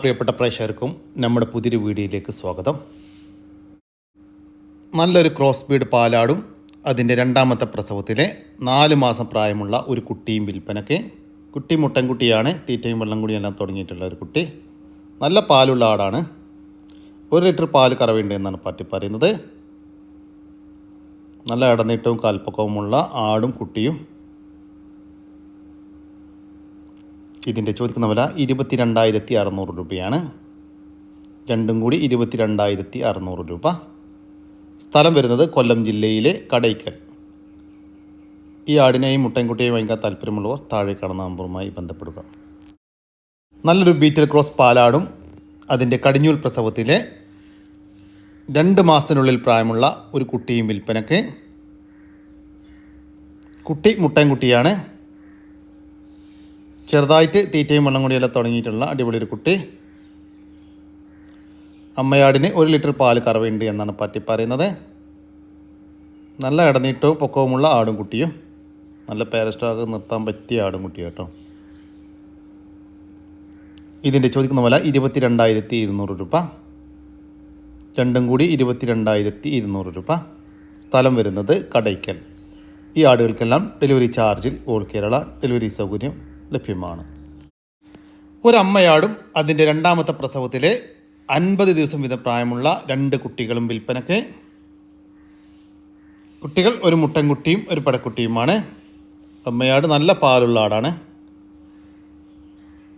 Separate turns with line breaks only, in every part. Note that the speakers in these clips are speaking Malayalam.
പ്രിയപ്പെട്ട പ്രേക്ഷകർക്കും നമ്മുടെ പുതിയൊരു വീഡിയോയിലേക്ക് സ്വാഗതം. നല്ലൊരു ക്രോസ് ബീഡ് പാലാടും അതിൻ്റെ രണ്ടാമത്തെ പ്രസവത്തിലെ 4 മാസം പ്രായമുള്ള ഒരു കുട്ടിയും വിൽപ്പനയ്ക്ക്. കുട്ടി മുട്ടൻകുട്ടിയാണ്. തീറ്റയും വെള്ളം കൂടിയും എല്ലാം തുടങ്ങിയിട്ടുള്ള ഒരു കുട്ടി. നല്ല പാലുള്ള ആടാണ്. 1 ലിറ്റർ പാൽ കറവുണ്ട് എന്നാണ് പറ്റി പറയുന്നത്. നല്ല ഇടനീട്ടവും കാൽപ്പക്കവുമുള്ള ആടും കുട്ടിയും. ഇതിൻ്റെ ചോദിക്കുന്ന വില 22,600 രൂപയാണ്. രണ്ടും കൂടി 22,600 രൂപ. സ്ഥലം വരുന്നത് കൊല്ലം ജില്ലയിലെ കടയ്ക്കൽ. ഈ ആടിനെയും മുട്ടൻകുട്ടിയെയും വാങ്ങിക്കാൻ താല്പര്യമുള്ളവർ താഴെ കാണുന്ന നമ്പറുമായി ബന്ധപ്പെടുക. നല്ലൊരു ബീറ്റൽ ക്രോസ് പാലാടും അതിൻ്റെ കടിഞ്ഞൂൽ പ്രസവത്തിലെ 2 മാസത്തിനുള്ളിൽ പ്രായമുള്ള ഒരു കുട്ടിയും വിൽപ്പനയ്ക്ക്. കുട്ടി മുട്ടൻകുട്ടിയാണ്. ചെറുതായിട്ട് തീറ്റയും വെള്ളം കൂടിയെല്ലാം തുടങ്ങിയിട്ടുള്ള അടിപൊളി ഒരു കുട്ടി. അമ്മയാടിന് 1 ലിറ്റർ പാൽ കറവുണ്ട് എന്നാണ് പറ്റി പറയുന്നത്. നല്ല ഇടനീട്ടവും പൊക്കവുമുള്ള ആടും കുട്ടിയും. നല്ല പേരസ്റ്റോക്ക് നിർത്താൻ പറ്റിയ ആടും കുട്ടി കേട്ടോ. ഇതിൻ്റെ ചോദിക്കുന്ന വില 22,200 രൂപ. രണ്ടും കൂടി 22,200 രൂപ. സ്ഥലം വരുന്നത് കടയ്ക്കൽ. ഈ ആടുകൾക്കെല്ലാം ഡെലിവറി ചാർജിൽ ഓൾ കേരള ഡെലിവറി സൗകര്യം ലഭ്യമാണ്. ഒരമ്മയാടും അതിൻ്റെ രണ്ടാമത്തെ പ്രസവത്തിലെ 50 ദിവസം വീതം പ്രായമുള്ള 2 കുട്ടികളും വിൽപ്പനയ്ക്ക്. കുട്ടികൾ ഒരു മുട്ടൻകുട്ടിയും ഒരു പടക്കുട്ടിയുമാണ്. അമ്മയാട് നല്ല പാലുള്ള ആടാണ്.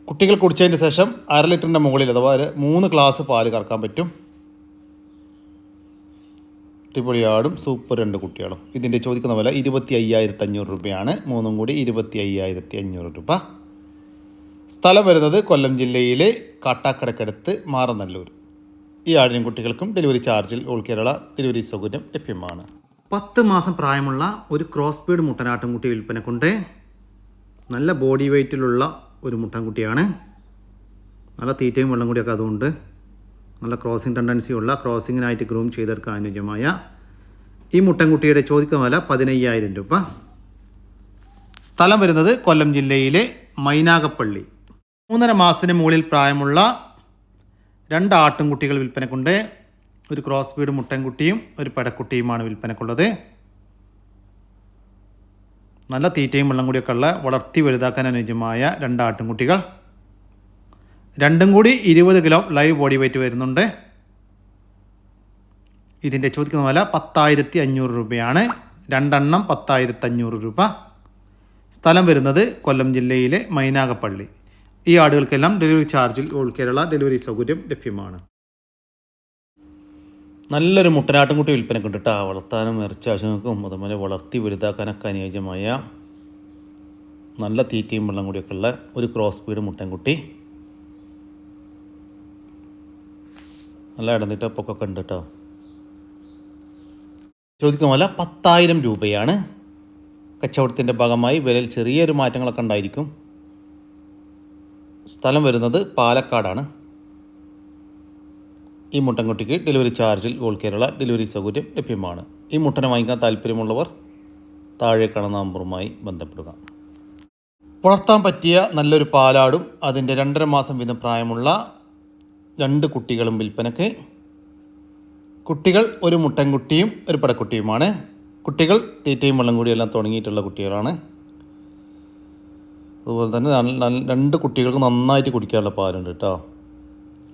കുട്ടികൾ കുടിച്ചതിന് ശേഷം 1/2 ലിറ്ററിൻ്റെ മുകളിൽ അഥവാ 3 ഗ്ലാസ് പാല് കറക്കാൻ പറ്റും. അടിപൊളി ആടും സൂപ്പർ 2 കുട്ടികളും. ഇതിൻ്റെ ചോദിക്കുന്ന വില 25,500 രൂപയാണ്. മൂന്നും കൂടി 25,500 രൂപ. സ്ഥലം വരുന്നത് കൊല്ലം ജില്ലയിലെ കാട്ടാക്കടക്കടുത്ത് മാറനല്ലൂർ. ഈ ആടിനും കുട്ടികൾക്കും ഡെലിവറി ചാർജിൽ ഓൾ കേരള ഡെലിവറി സൗകര്യം ലഭ്യമാണ്. 10 മാസം പ്രായമുള്ള ഒരു ക്രോസ് ബീഡ് മുട്ടനാട്ടുംകുട്ടി വിൽപ്പനക്കുണ്ട്. നല്ല ബോഡി വെയ്റ്റിലുള്ള ഒരു മുട്ടൻകുട്ടിയാണ്. നല്ല തീറ്റയും വെള്ളം കൂടിയൊക്കെ അതുകൊണ്ട് നല്ല ക്രോസിംഗ് ടെൻഡൻസിയുള്ള ക്രോസിങ്ങിനായിട്ട് ഗ്രൂം ചെയ്തെടുക്കാൻ അനുയോജ്യമായ ഈ മുട്ടൻകുട്ടിയുടെ ചോദിക്കുന്ന വില 15,000 രൂപ. സ്ഥലം വരുന്നത് കൊല്ലം ജില്ലയിലെ മൈനാഗപ്പള്ളി. 3.5 മാസത്തിന് മുകളിൽ പ്രായമുള്ള 2 ആട്ടുംകുട്ടികൾ വിൽപ്പനക്കുണ്ട്. ഒരു ക്രോസ് ബീഡ് മുട്ടൻകുട്ടിയും ഒരു പടക്കുട്ടിയുമാണ് വിൽപ്പനക്കുള്ളത്. നല്ല തീറ്റയും വെള്ളം കൂടിയൊക്കെ ഉള്ള വളർത്തി വലുതാക്കാൻ അനുയോജ്യമായ 2 ആട്ടുംകുട്ടികൾ. രണ്ടും കൂടി 20 കിലോ ലൈവ് ബോഡി വെയ്റ്റ് വരുന്നുണ്ട്. ഇതിൻ്റെ ചോദിക്കുന്ന വില 10,500 രൂപയാണ്. 2 എണ്ണം 10,500 രൂപ. സ്ഥലം വരുന്നത് കൊല്ലം ജില്ലയിലെ മൈനാഗപ്പള്ളി. ഈ ആടുകൾക്കെല്ലാം ഡെലിവറി ചാർജിൽ ഓൾ കേരള ഡെലിവറി സൗകര്യം ലഭ്യമാണ്. നല്ലൊരു മുട്ടനാട്ടുംകുട്ടി വിൽപ്പനക്കുണ്ട് കേട്ടോ. വളർത്താനും ഇറച്ചി ആവശ്യങ്ങൾക്കും അതുപോലെ വളർത്തി വലുതാക്കാനൊക്കെ അനുയോജ്യമായ നല്ല തീറ്റയും വെള്ളം കൂടിയൊക്കെ ഉള്ള ഒരു ക്രോസ് ബീഡ് മുട്ടൻകുട്ടി. നല്ല ഇടന്നിട്ടപ്പൊക്കെ ഉണ്ട് കേട്ടോ. ചോദിക്കുന്ന വില 10,000 രൂപയാണ്. കച്ചവടത്തിൻ്റെ ഭാഗമായി വിലയിൽ ചെറിയൊരു മാറ്റങ്ങളൊക്കെ ഉണ്ടായിരിക്കും. സ്ഥലം വരുന്നത് പാലക്കാടാണ്. ഈ മുട്ടൻകുട്ടിക്ക് ഡെലിവറി ചാർജിൽ ഓൾ കേരള ഡെലിവറി സൗകര്യം ലഭ്യമാണ്. ഈ മുട്ടനെ വാങ്ങിക്കാൻ താല്പര്യമുള്ളവർ താഴെ കാണുന്ന നമ്പറുമായി ബന്ധപ്പെടുക. വളർത്താൻ പറ്റിയ നല്ലൊരു പാലാടും അതിൻ്റെ 2.5 മാസം വീതം പ്രായമുള്ള 2 കുട്ടികളും വിൽപ്പനയ്ക്ക്. കുട്ടികൾ ഒരു മുട്ടൻകുട്ടിയും ഒരു പടക്കുട്ടിയുമാണ്. കുട്ടികൾ തീറ്റയും വെള്ളം കൂടിയെല്ലാം തുടങ്ങിയിട്ടുള്ള കുട്ടികളാണ്. അതുപോലെ തന്നെ 2 കുട്ടികൾക്ക് നന്നായിട്ട് കുടിക്കാനുള്ള പാലുണ്ട് കേട്ടോ.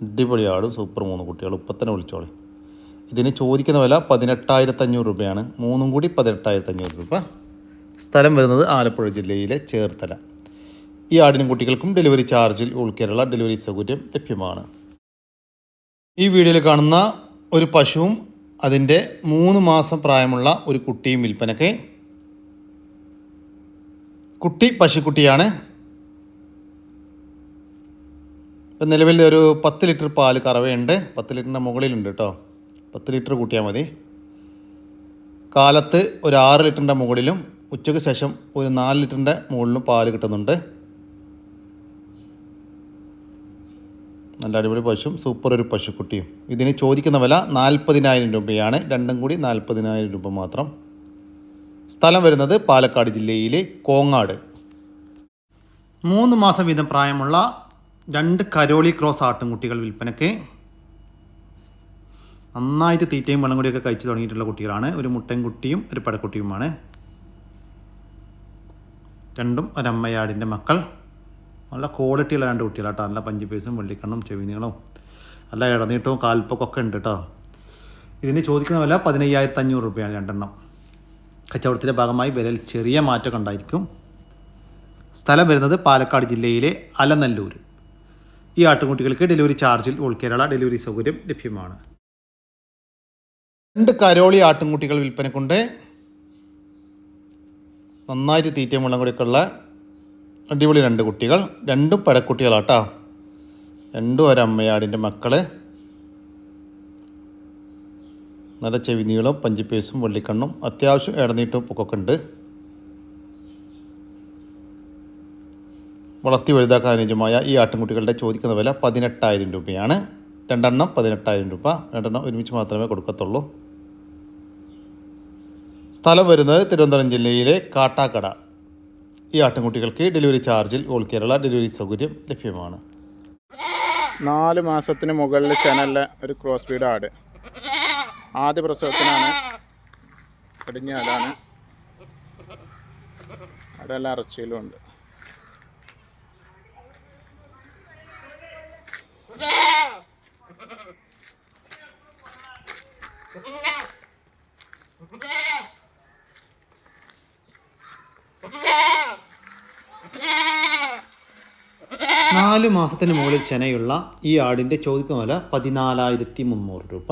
അടിപൊളി ആടും സൂപ്പർ 3 കുട്ടികൾ. ഇപ്പം തന്നെ വിളിച്ചോളി. ഇതിന് ചോദിക്കുന്ന വില 18,500 രൂപയാണ്. മൂന്നും കൂടി 18,500 രൂപ. സ്ഥലം വരുന്നത് ആലപ്പുഴ ജില്ലയിലെ ചേർത്തല. ഈ ആടിനും കുട്ടികൾക്കും ഡെലിവറി ചാർജിൽ ഓൾ കേരള ഡെലിവറി സൗകര്യം ലഭ്യമാണ്. ഈ വീഡിയോയിൽ കാണുന്ന ഒരു പശുവും അതിൻ്റെ 3 മാസം പ്രായമുള്ള ഒരു കുട്ടിയും വിൽപ്പനയ്ക്ക്. കുട്ടി പശുക്കുട്ടിയാണ്. ഇപ്പം നിലവിൽ ഒരു 10 ലിറ്റർ പാൽ കറവയുണ്ട്. 10 ലിറ്ററിൻ്റെ മുകളിലുണ്ട് കേട്ടോ. 10 ലിറ്റർ കൂട്ടിയാൽ മതി. കാലത്ത് ഒരു 6 ലിറ്ററിൻ്റെ മുകളിലും ഉച്ചയ്ക്ക് ശേഷം ഒരു 4 ലിറ്ററിൻ്റെ മുകളിലും പാൽ കിട്ടുന്നുണ്ട്. നല്ല അടിപൊളി പശുവും സൂപ്പർ ഒരു പശുക്കുട്ടിയും. ഇതിന് ചോദിക്കുന്ന വില 40,000 രൂപയാണ്. രണ്ടും കൂടി 40,000 രൂപ മാത്രം. സ്ഥലം വരുന്നത് പാലക്കാട് ജില്ലയിലെ കോങ്ങാട്. 3 മാസം വീതം പ്രായമുള്ള 2 കരോളി ക്രോസ് ആട്ടുംകുട്ടികൾ വിൽപ്പനയ്ക്ക്. നന്നായിട്ട് തീറ്റയും വെള്ളം കൂടിയൊക്കെ കഴിച്ച് തുടങ്ങിയിട്ടുള്ള കുട്ടികളാണ്. ഒരു മുട്ടൻകുട്ടിയും ഒരു പടക്കുട്ടിയുമാണ്. രണ്ടും ഒരമ്മയാടിൻ്റെ മക്കൾ. നല്ല ക്വാളിറ്റിയുള്ള 2 കുട്ടികളാട്ടോ. നല്ല പഞ്ച് പേസും വെള്ളിക്കണ്ണും ചെവിനീളവും നല്ല ഇടനീട്ടവും കാൽപ്പൊക്കെ ഉണ്ട് കേട്ടോ. ഇതിന് ചോദിക്കുന്ന വില 15,500 രൂപയാണ് 2 എണ്ണം. കച്ചവടത്തിൻ്റെ ഭാഗമായി വിലയിൽ ചെറിയ മാറ്റമൊക്കെ ഉണ്ടായിരിക്കും. സ്ഥലം വരുന്നത് പാലക്കാട് ജില്ലയിലെ അലനല്ലൂർ. ഈ ആട്ടുംകുട്ടികൾക്ക് ഡെലിവറി ചാർജിൽ ഓൾ കേരള ഡെലിവറി സൗകര്യം ലഭ്യമാണ്. 2 കരോളി ആട്ടുംകുട്ടികൾ വിൽപ്പനക്കുണ്ട്. നന്നായിട്ട് തീറ്റയും വെള്ളം കൂടിയൊക്കെ ഉള്ള അടിപൊളി 2 കുട്ടികൾ. 2 പടക്കുട്ടികളാട്ടോ. 2 ഒരമ്മയാടിൻ്റെ മക്കൾ. നല്ല ചെവി നീളം പഞ്ചിപ്പേസും വെള്ളിക്കണ്ണും അത്യാവശ്യം ഇടനീട്ടവും പൊക്കൊക്കെ ഉണ്ട്. വളർത്തി വലുതാക്കാൻ അനുയോജ്യമായ ഈ ആട്ടിൻകുട്ടികളുടെ ചോദിക്കുന്ന വില 18,000 രൂപയാണ്. 2 എണ്ണം 18,000 രൂപ. 2 എണ്ണം ഒരുമിച്ച് മാത്രമേ കൊടുക്കത്തുള്ളൂ. സ്ഥലം വരുന്നത് തിരുവനന്തപുരം ജില്ലയിലെ കാട്ടാക്കട. ഈ ആട്ടിൻകുട്ടികൾക്ക് ഡെലിവറി ചാർജിൽ ഓൾ കേരള ഡെലിവറി സൗകര്യം ലഭ്യമാണ്.
4 മാസത്തിന് മുകളിൽ ചെനല്ല ഒരു ക്രോസ് ബീഡ് ആട്. ആദ്യ പ്രസവത്തിനാണ്. കടിഞ്ഞാലാണ്. അതെല്ലാം ഇറച്ചിയിലും ഉണ്ട്.
നാല് മാസത്തിന് മുകളിൽ ചെനയുള്ള ഈ ആടിൻ്റെ ചോദിക്കുന്ന വില 14,300 രൂപ.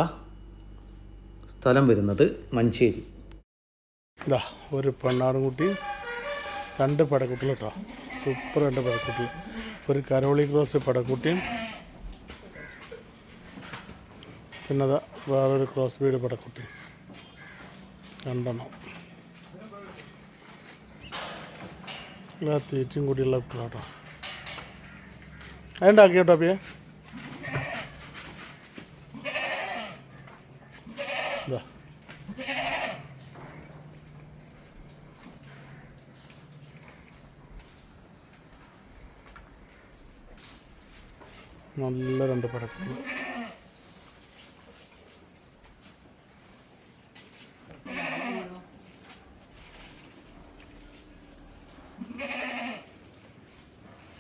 സ്ഥലം വരുന്നത് മഞ്ചേരി.
ഇതാ ഒരു പെണ്ണാടും കുട്ടി, 2 പടക്കുട്ടികൾ കേട്ടോ. സൂപ്പർ 2 പടക്കുട്ടി. ഒരു കരോളി ക്രോസ് പടക്കുട്ടിയും പിന്നെ അതാ വേറൊരു ക്രോസ് ബീഡ് പടക്കുട്ടി. 2 എണ്ണം. എല്ലാ തീറ്റയും കൂടിയുള്ള കുട്ടികളാട്ടോ. അതുണ്ടാക്കി കേട്ടോ അപ്പിയെ. ഇതാ നല്ല 2 പടക്കുട്ടികൾ.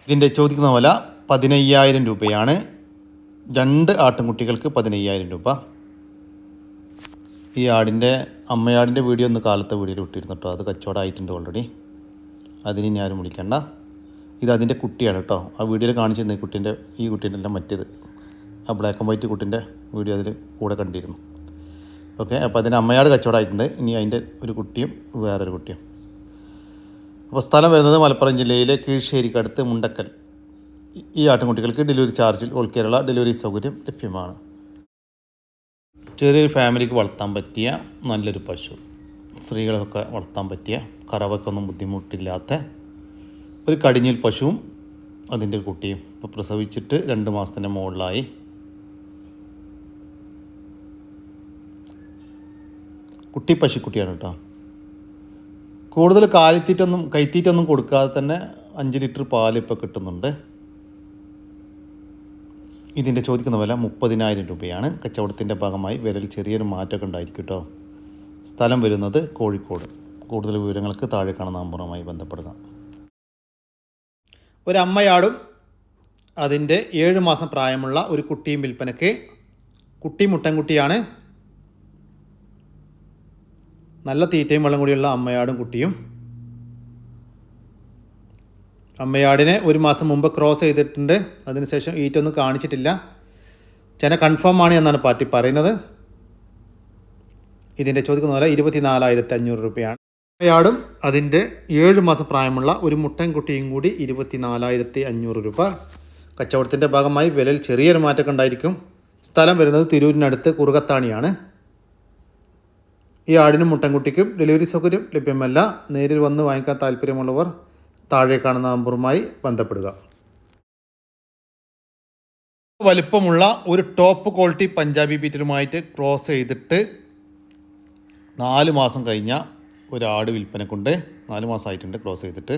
ഇതിൻ്റെ ചോദിക്കുന്ന വില 15,000 രൂപയാണ്. 2 ആട്ടിൻകുട്ടികൾക്ക് 15,000 രൂപ. ഈ ആടിൻ്റെ അമ്മയാടിൻ്റെ വീഡിയോ ഒന്ന് കാലത്തെ വീഡിയോയിൽ ഇട്ടിരുന്നു കേട്ടോ. അത് കച്ചവടമായിട്ടുണ്ട് ഓൾറെഡി. അതിന് ഇനി ആരും വിളിക്കണ്ട. ഇത് അതിൻ്റെ കുട്ടിയാണ് കേട്ടോ. ആ വീഡിയോയിൽ കാണിച്ചിരുന്നു ഈ കുട്ടീൻ്റെ എല്ലാം മറ്റേത് ആ ബ്ലാക്ക് ആൻഡ് വൈറ്റ് കുട്ടീൻ്റെ വീഡിയോ അതിൽ കൂടെ കണ്ടിരുന്നു. ഓക്കെ, അപ്പോൾ അതിൻ്റെ അമ്മയാട് കച്ചവടമായിട്ടുണ്ട്. ഇനി അതിൻ്റെ ഒരു കുട്ടിയും വേറൊരു കുട്ടിയും. അപ്പോൾ സ്ഥലം വരുന്നത് മലപ്പുറം ജില്ലയിലെ കീഴ്ശ്ശേരിക്കടുത്ത് മുണ്ടക്കൽ. ഈ ആട്ടിൻകുട്ടികൾക്ക് ഡെലിവറി ചാർജിൽ ഓൾ കേരള ഡെലിവറി സൗകര്യം ലഭ്യമാണ്. ചെറിയൊരു ഫാമിലിക്ക് വളർത്താൻ പറ്റിയ നല്ലൊരു പശു, സ്ത്രീകളൊക്കെ വളർത്താൻ പറ്റിയ, കറവക്കൊന്നും ബുദ്ധിമുട്ടില്ലാത്ത ഒരു കടിഞ്ഞിൽ പശുവും അതിൻ്റെ കുട്ടിയും. ഇപ്പോൾ പ്രസവിച്ചിട്ട് 2 മാസത്തിൻ്റെ മുകളിലായി. കുട്ടി പശുക്കുട്ടിയാണ് കേട്ടോ. കൂടുതൽ കൈത്തീറ്റൊന്നും കൊടുക്കാതെ തന്നെ 5 ലിറ്റർ പാൽ ഇപ്പോൾ കിട്ടുന്നുണ്ട്. ഇതിൻ്റെ ചോദിക്കുന്ന വില 30,000 രൂപയാണ്. കച്ചവടത്തിൻ്റെ ഭാഗമായി വിലയിൽ ചെറിയൊരു മാറ്റമൊക്കെ ഉണ്ടായിരിക്കും കേട്ടോ. സ്ഥലം വരുന്നത് കോഴിക്കോട്. കൂടുതൽ വിവരങ്ങൾക്ക് താഴെ കാണുന്ന നമ്പറുമായി ബന്ധപ്പെടുക. ഒരമ്മയാടും അതിൻ്റെ 7 മാസം പ്രായമുള്ള ഒരു കുട്ടിയും വിൽപ്പനയ്ക്ക്. കുട്ടി മുട്ടൻകുട്ടിയാണ്. നല്ല തീറ്റയും വെള്ളം കൂടിയുള്ള അമ്മയാടും കുട്ടിയും. അമ്മയാടിനെ 1 മാസം മുമ്പ് ക്രോസ് ചെയ്തിട്ടുണ്ട്. അതിനുശേഷം ഈറ്റൊന്നും കാണിച്ചിട്ടില്ല. ചെന കൺഫേം ആണ് എന്നാണ് പാർട്ടി പറയുന്നത്. ഇതിൻ്റെ ചോദിക്കുന്ന വില 24,500 രൂപയാണ്. അമ്മയാടും അതിൻ്റെ 7 മാസം പ്രായമുള്ള ഒരു മുട്ടൻകുട്ടിയും കൂടി 24,500 രൂപ. കച്ചവടത്തിൻ്റെ ഭാഗമായി വിലയിൽ ചെറിയൊരു മാറ്റമൊക്കെ ഉണ്ടായിരിക്കും. സ്ഥലം വരുന്നത് തിരൂരിനടുത്ത് കുറുകത്താണിയാണ്. ഈ ആടിനും മുട്ടൻകുട്ടിക്കും ഡെലിവറി സൗകര്യം ലഭ്യമല്ല. നേരിൽ വന്ന് വാങ്ങിക്കാൻ താല്പര്യമുള്ളവർ താഴെ കാണുന്ന നമ്പറുമായി ബന്ധപ്പെടുക. വലിപ്പമുള്ള ഒരു ടോപ്പ് ക്വാളിറ്റി പഞ്ചാബി ബീറ്റലുമായിട്ട് ക്രോസ് ചെയ്തിട്ട് 4 മാസം കഴിഞ്ഞ ഒരാട് വിൽപ്പനക്കുണ്ട്. 4 മാസമായിട്ടുണ്ട് ക്രോസ് ചെയ്തിട്ട്.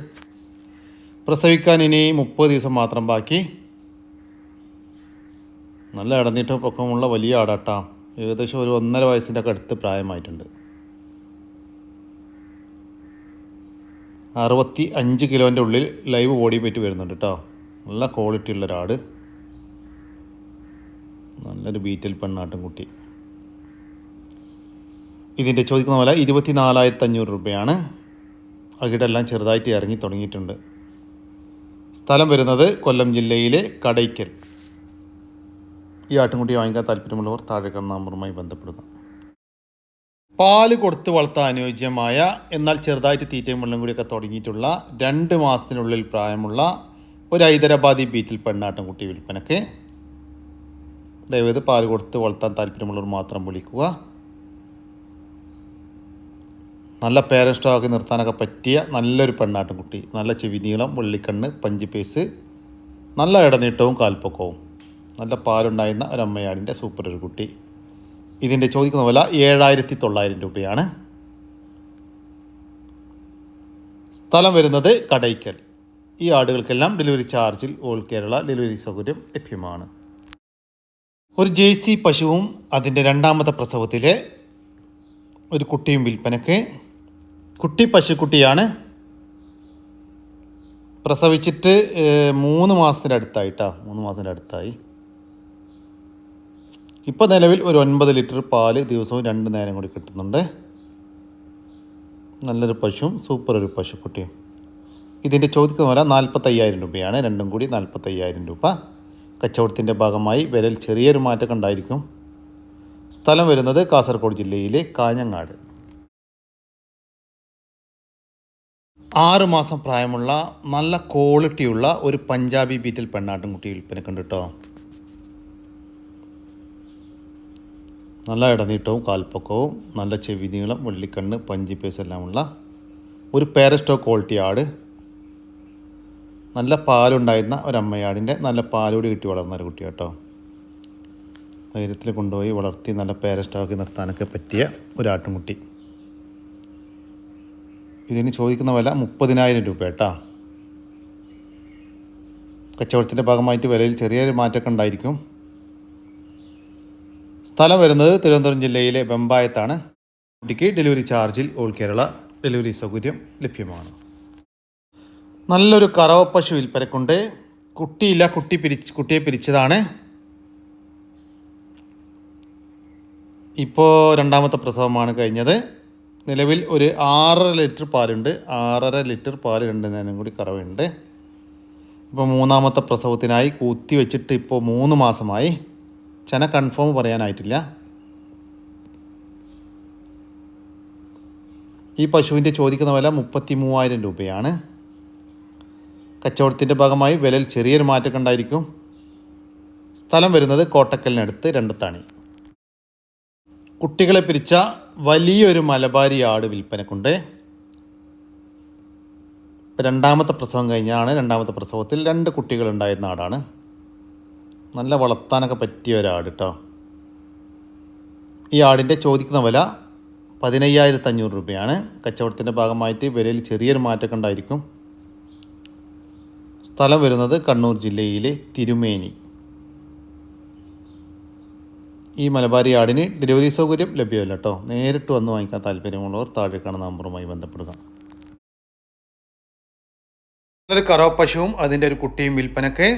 പ്രസവിക്കാൻ ഇനി 30 ദിവസം മാത്രം ബാക്കി. നല്ല ഇടനീട്ടം പൊക്കമുള്ള വലിയ ആടാട്ടാ. ഏകദേശം ഒരു 1.5 വയസ്സിൻ്റെ ഒക്കെ അടുത്ത് പ്രായമായിട്ടുണ്ട്. 65 കിലോൻ്റെ ഉള്ളിൽ ലൈവ് ബോഡി വെയിറ്റ് വരുന്നുണ്ട് കേട്ടോ. നല്ല ക്വാളിറ്റി ഉള്ളൊരാട്, നല്ലൊരു ബീറ്റൽ പെണ്ണാട്ടുംകുട്ടി. ഇതിൻ്റെ ചോദിക്കുന്ന വില 24,500 രൂപയാണ്. അകിടെല്ലാം ചെറുതായിട്ട് ഇറങ്ങി തുടങ്ങിയിട്ടുണ്ട്. സ്ഥലം വരുന്നത് കൊല്ലം ജില്ലയിലെ കടയ്ക്കൽ. ഈ ആട്ടുംകുട്ടി വാങ്ങിക്കാൻ താല്പര്യമുള്ളവർ താഴെ കാണുന്ന നമ്പറുമായി ബന്ധപ്പെടുക. പാല് കൊടുത്ത് വളർത്താൻ അനുയോജ്യമായ എന്നാൽ ചെറുതായിട്ട് തീറ്റയും വെള്ളം കൂടിയൊക്കെ തുടങ്ങിയിട്ടുള്ള 2 മാസത്തിനുള്ളിൽ പ്രായമുള്ള ഒരു ഹൈദരാബാദി ബീറ്റിൽ പെണ്ണാട്ടുംകുട്ടി വിൽപ്പനക്ക്. ദയവേത് പാല് കൊടുത്ത് വളർത്താൻ താല്പര്യമുള്ളവർ മാത്രം വിളിക്കുക. നല്ല പേരൻ സ്റ്റോക്ക് നിർത്താനൊക്കെ പറ്റിയ നല്ലൊരു പെണ്ണാട്ടുംകുട്ടി. നല്ല ചെവി നീളം, വെള്ളിക്കണ്ണ്, പഞ്ചിപ്പേസ്, നല്ല ഇടനീട്ടവും കാൽപ്പൊക്കവും, നല്ല പാലുണ്ടായിരുന്ന ഒരമ്മയാടിൻ്റെ സൂപ്പർ ഒരു കുട്ടി. ഇതിൻ്റെ ചോദിക്കുന്ന വില 7,900 രൂപയാണ്. സ്ഥലം വരുന്നത് കടയ്ക്കൽ. ഈ ആടുകൾക്കെല്ലാം ഡെലിവറി ചാർജിൽ ഓൾ കേരള ഡെലിവറി സൗകര്യം ലഭ്യമാണ്. ഒരു ജേഴ്സി പശുവും അതിൻ്റെ 2ാമത്തെ പ്രസവത്തിലെ ഒരു കുട്ടിയും വിൽപ്പനയ്ക്ക്. കുട്ടി പശുക്കുട്ടിയാണ്. പ്രസവിച്ചിട്ട് 3 മാസത്തിൻ്റെ അടുത്തായിട്ടാണ്. 3 മാസത്തിൻ്റെ അടുത്തായി. ഇപ്പോൾ നിലവിൽ ഒരു 9 ലിറ്റർ പാല് ദിവസവും 2 നേരം കൂടി കിട്ടുന്നുണ്ട്. നല്ലൊരു പശുവും സൂപ്പർ ഒരു പശുക്കുട്ടിയും. ഇതിൻ്റെ ചോദിക്കുന്ന വില 45,000 രൂപയാണ്. രണ്ടും കൂടി 45,000 രൂപ. കച്ചവടത്തിൻ്റെ ഭാഗമായി വിലയിൽ ചെറിയൊരു മാറ്റം ഉണ്ടായിരിക്കും. സ്ഥലം വരുന്നത് കാസർഗോഡ് ജില്ലയിലെ കാഞ്ഞങ്ങാട്. 6 മാസം പ്രായമുള്ള നല്ല ക്വാളിറ്റിയുള്ള ഒരു പഞ്ചാബി ബീറ്റിൽ പെണ്ണാട്ടുംകുട്ടി വിൽപ്പനക്കുണ്ട് കേട്ടോ. നല്ല ഇടനീട്ടവും കാൽപ്പൊക്കവും, നല്ല ചെവി നീളം, വെള്ളിക്കണ്ണ്, പഞ്ചിപ്പേസ് എല്ലാമുള്ള ഒരു പേരസ്റ്റോ ക്വാളിറ്റി ആട്. നല്ല പാലുണ്ടായിരുന്ന ഒരമ്മയാടിൻ്റെ നല്ല പാലോട് കിട്ടി വളർന്ന ഒരു കുട്ടി കേട്ടോ. ധൈര്യത്തിൽ കൊണ്ടുപോയി വളർത്തി നല്ല പേരസ്റ്റോക്കി നിർത്താനൊക്കെ പറ്റിയ ഒരാട്ടുംകുട്ടി. ഇതിന് ചോദിക്കുന്ന വില 30,000 രൂപ കേട്ടോ. കച്ചവടത്തിൻ്റെ ഭാഗമായിട്ട് വിലയിൽ ചെറിയൊരു മാറ്റമൊക്കെ ഉണ്ടായിരിക്കും. സ്ഥലം വരുന്നത് തിരുവനന്തപുരം ജില്ലയിലെ വെമ്പായത്താണ്. കുട്ടിക്ക് ഡെലിവറി ചാർജിൽ ഓൾ കേരള ഡെലിവറി സൗകര്യം ലഭ്യമാണ്. നല്ലൊരു കറവ പശു വിൽപ്പനക്കുണ്ട്. കുട്ടിയില്ല, കുട്ടിയെ പിരിച്ചതാണ്. ഇപ്പോൾ 2ാമത്തെ പ്രസവമാണ് കഴിഞ്ഞത്. നിലവിൽ ഒരു 6.5 ലിറ്റർ പാലുണ്ട്. 6.5 ലിറ്റർ പാല് 2 നേരം കൂടി കറവുണ്ട്. ഇപ്പോൾ 3ാമത്തെ പ്രസവത്തിനായി കൂത്തി വെച്ചിട്ട് ഇപ്പോൾ 3 മാസമായി. ചെന കൺഫേം പറയാനായിട്ടില്ല. ഈ പശുവിൻ്റെ ചോദിക്കുന്ന വില 33,000 രൂപയാണ്. കച്ചവടത്തിൻ്റെ ഭാഗമായി വിലയിൽ ചെറിയൊരു മാറ്റം ഉണ്ടായിരിക്കും. സ്ഥലം വരുന്നത് കോട്ടക്കലിനടുത്ത് രണ്ടത്താണി. കുട്ടികളെ പിരിച്ച വലിയൊരു മലബാരി ആട് വിൽപ്പനക്കുണ്ട്. 2ാമത്തെ പ്രസവം കഴിഞ്ഞാണ്. 2ാമത്തെ പ്രസവത്തിൽ 2 കുട്ടികളുണ്ടായിരുന്ന ആടാണ്. നല്ല വളർത്താനൊക്കെ പറ്റിയ ഒരാട് കേട്ടോ. ഈ ആടിൻ്റെ ചോദിക്കുന്ന വില 15,500 രൂപയാണ്. കച്ചവടത്തിൻ്റെ ഭാഗമായിട്ട് വിലയിൽ ചെറിയൊരു മാറ്റമൊക്കെ ഉണ്ടായിരിക്കും. സ്ഥലം വരുന്നത് കണ്ണൂർ ജില്ലയിലെ തിരുമേനി. ഈ മലബാരി ആടിന് ഡെലിവറി സൗകര്യം ലഭ്യമല്ല കേട്ടോ. നേരിട്ട് വന്ന് വാങ്ങിക്കാൻ താല്പര്യമുള്ളവർ താഴെ കാണുന്ന നമ്പറുമായി ബന്ധപ്പെടുക. ഒരു കറവ പശുവും അതിൻ്റെ ഒരു കുട്ടിയും വിൽപ്പനക്ക്.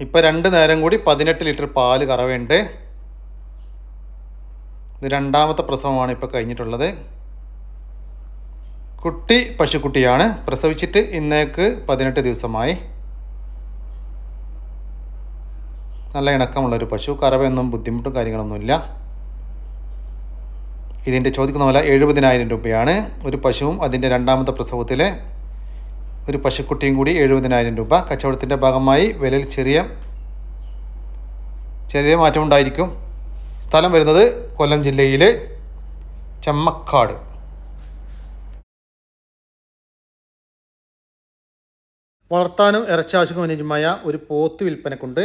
ഇപ്പോൾ 2 നേരം കൂടി 18 ലിറ്റർ പാല് കറവയുണ്ട്. ഇത് 2ാമത്തെ പ്രസവമാണ് ഇപ്പോൾ കഴിഞ്ഞിട്ടുള്ളത്. കുട്ടി പശുക്കുട്ടിയാണ്. പ്രസവിച്ചിട്ട് ഇന്നേക്ക് 18 ദിവസമായി. നല്ല ഇണക്കമുള്ളൊരു പശു. കറവയൊന്നും ബുദ്ധിമുട്ടും കാര്യങ്ങളൊന്നുമില്ല. ഇതിൻ്റെ ചോദിക്കുന്ന വില 70,000 രൂപയാണ്. ഒരു പശുവും അതിൻ്റെ 2ാമത്തെ പ്രസവത്തിലെ ഒരു പശുക്കുട്ടിയും കൂടി 70,000 രൂപ. കച്ചവടത്തിൻ്റെ ഭാഗമായി വിലയിൽ ചെറിയ മാറ്റമുണ്ടായിരിക്കും. സ്ഥലം വരുന്നത് കൊല്ലം ജില്ലയിലെ ചമ്മക്കാട്. വളർത്താനും ഇറച്ചി ആവശ്യക്കും അനുയോജ്യമായ ഒരു പോത്ത് വിൽപ്പനക്കുണ്ട്.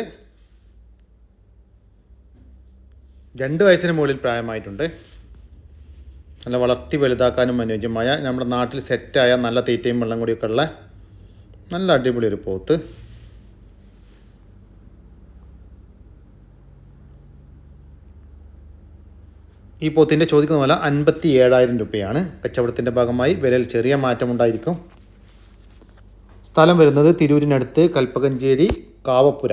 2 വയസ്സിന് മുകളിൽ പ്രായമായിട്ടുണ്ട്. നല്ല വളർത്തി വലുതാക്കാനും അനുയോജ്യമായ നമ്മുടെ നാട്ടിൽ സെറ്റായ നല്ല തീറ്റയും വെള്ളം കൂടിയൊക്കെ ഉള്ള നല്ല അടിപൊളി ഒരു പോത്ത്. ഈ പോത്തിൻ്റെ ചോദിക്കുന്ന വില 57,000 രൂപയാണ്. കച്ചവടത്തിൻ്റെ ഭാഗമായി വിലയിൽ ചെറിയ മാറ്റമുണ്ടായിരിക്കും. സ്ഥലം വരുന്നത് തിരൂരിനടുത്ത് കൽപ്പകഞ്ചേരി കാവപ്പുര.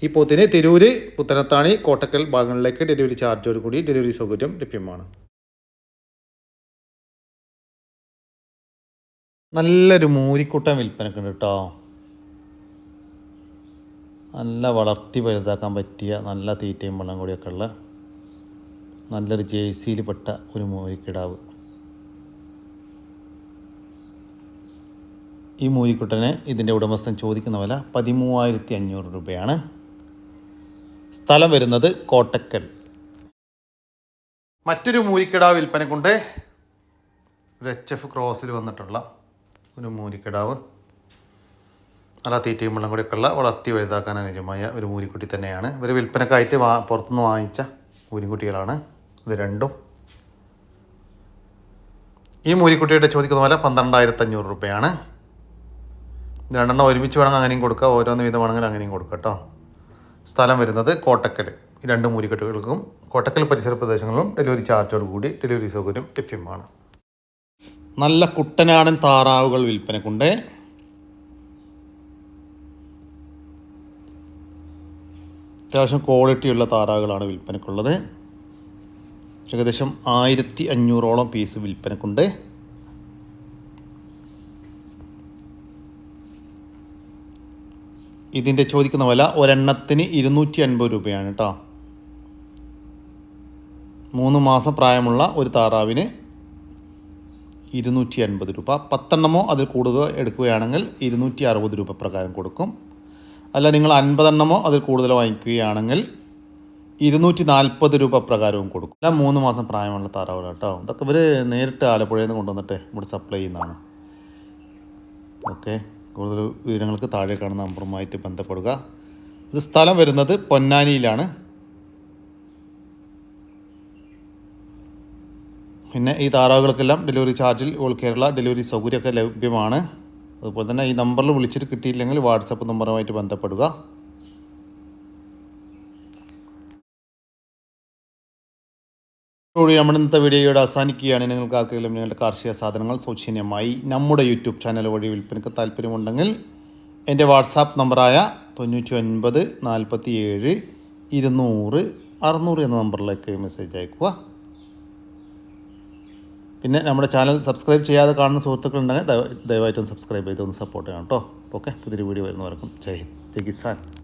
ഈ പോത്തിന് തിരൂര്, പുത്തനത്താണി, കോട്ടക്കൽ ഭാഗങ്ങളിലേക്ക് ഡെലിവറി ചാർജോട് കൂടി ഡെലിവറി സൗകര്യം ലഭ്യമാണ്. നല്ലൊരു മൂരിക്കുട്ടൻ വിൽപ്പനക്കുണ്ട് കേട്ടോ. നല്ല വളർത്തി വലുതാക്കാൻ പറ്റിയ നല്ല തീറ്റയും വെള്ളം കൂടിയൊക്കെ ഉള്ള നല്ലൊരു ജേഴ്സിയിൽ പെട്ട ഒരു മൂരിക്കിടാവ്. ഈ മൂരിക്കുട്ടനെ ഇതിൻ്റെ ഉടമസ്ഥൻ ചോദിക്കുന്ന വില 13,500 രൂപയാണ്. സ്ഥലം വരുന്നത് കോട്ടക്കൽ. മറ്റൊരു മൂരിക്കിടാവ് വിൽപ്പനക്കുണ്ട്. ഒരു HF ക്രോസിൽ വന്നിട്ടുള്ള ഒരു മൂരിക്കിടാവ്. നല്ല തീറ്റയും വെള്ളം കൂടിയൊക്കെ ഉള്ള വളർത്തി വലുതാക്കാൻ അനുയോജ്യമായ ഒരു മൂരിക്കുട്ടി തന്നെയാണ്. ഇവർ വിൽപ്പനക്കായിട്ട് പുറത്തുനിന്ന് വാങ്ങിച്ച മൂരിക്കുട്ടികളാണ് ഇത് രണ്ടും. ഈ മൂരിക്കുട്ടിയുടെ ചോദിക്കുന്ന വില 12,500 രൂപയാണ്. ഇത് രണ്ടെണ്ണം ഒരുമിച്ച് വേണമെങ്കിൽ അങ്ങനെയും കൊടുക്കുക, ഓരോന്ന് വീതം വേണമെങ്കിൽ അങ്ങനെയും കൊടുക്കുക കേട്ടോ. സ്ഥലം വരുന്നത് കോട്ടക്കൽ. ഈ രണ്ട് മൂരിക്കുട്ടികൾക്കും കോട്ടക്കൽ പരിസര പ്രദേശങ്ങളിലും ഡെലിവറി ചാർജോട് കൂടി ഡെലിവറി സൗകര്യം ലഭ്യമാണ്. നല്ല കുട്ടനാടൻ താറാവുകൾ വിൽപ്പനക്കുണ്ട്. അത്യാവശ്യം ക്വാളിറ്റിയുള്ള താറാവുകളാണ് വിൽപ്പനക്കുള്ളത്. ഏകദേശം 1,500ഓളം പീസ് വിൽപ്പനക്കുണ്ട്. ഇതിൻ്റെ ചോദിക്കുന്ന വില ഒരെണ്ണത്തിന് 250 രൂപയാണ് കേട്ടോ. 3 മാസം പ്രായമുള്ള ഒരു താറാവിന് 250 രൂപ. 10 എണ്ണമോ അതിൽ കൂടുതൽ എടുക്കുകയാണെങ്കിൽ 260 രൂപ പ്രകാരം കൊടുക്കും. അല്ല, നിങ്ങൾ 50 എണ്ണമോ അതിൽ കൂടുതൽ വാങ്ങിക്കുകയാണെങ്കിൽ 240 രൂപ പ്രകാരവും കൊടുക്കും. എല്ലാം 3 മാസം പ്രായമുള്ള താറാവുകൾ കേട്ടോ. ഇതൊക്കെ ഇവർ നേരിട്ട് ആലപ്പുഴയിൽ നിന്ന് കൊണ്ടുവന്നിട്ട് ഇവിടെ സപ്ലൈ ചെയ്യുന്നതാണ്. ഓക്കെ, കൂടുതൽ വിവരങ്ങൾക്ക് താഴെ കാണുന്ന നമ്പറുമായിട്ട് ബന്ധപ്പെടുക. ഇത് സ്ഥലം വരുന്നത് പൊന്നാനിയിലാണ്. പിന്നെ ഈ താറാവുകൾക്കെല്ലാം ഡെലിവറി ചാർജിൽ ഓൾ കേരള ഡെലിവറി സൗകര്യമൊക്കെ ലഭ്യമാണ്. അതുപോലെ തന്നെ ഈ നമ്പറിൽ വിളിച്ചിട്ട് കിട്ടിയില്ലെങ്കിൽ വാട്സപ്പ് നമ്പറുമായിട്ട് ബന്ധപ്പെടുക. നമ്മുടെ ഇന്നത്തെ വീഡിയോയുടെ അവസാനിക്കുകയാണ്. നിങ്ങൾക്ക് ആർക്കെങ്കിലും നിങ്ങളുടെ കാർഷിക സാധനങ്ങൾ സൗജന്യമായി നമ്മുടെ യൂട്യൂബ് ചാനൽ വഴി വിൽപ്പനയ്ക്ക് താല്പര്യമുണ്ടെങ്കിൽ എൻ്റെ വാട്സാപ്പ് നമ്പറായ 99 47 200 600 എന്ന നമ്പറിലേക്ക് മെസ്സേജ് അയക്കുക. പിന്നെ നമ്മുടെ ചാനൽ സബ്സ്ക്രൈബ് ചെയ്യാതെ കാണുന്ന സുഹൃത്തുക്കളുണ്ടെങ്കിൽ ദയവായിട്ടും സബ്സ്ക്രൈബ് ചെയ്തൊന്ന് സപ്പോർട്ട് ചെയ്യണം കേട്ടോ. ഓക്കെ, പുതിയൊരു വീഡിയോ വരുന്നവർക്കും ജയ് ഹിന്ദ്, ജയ് കിസാൻ.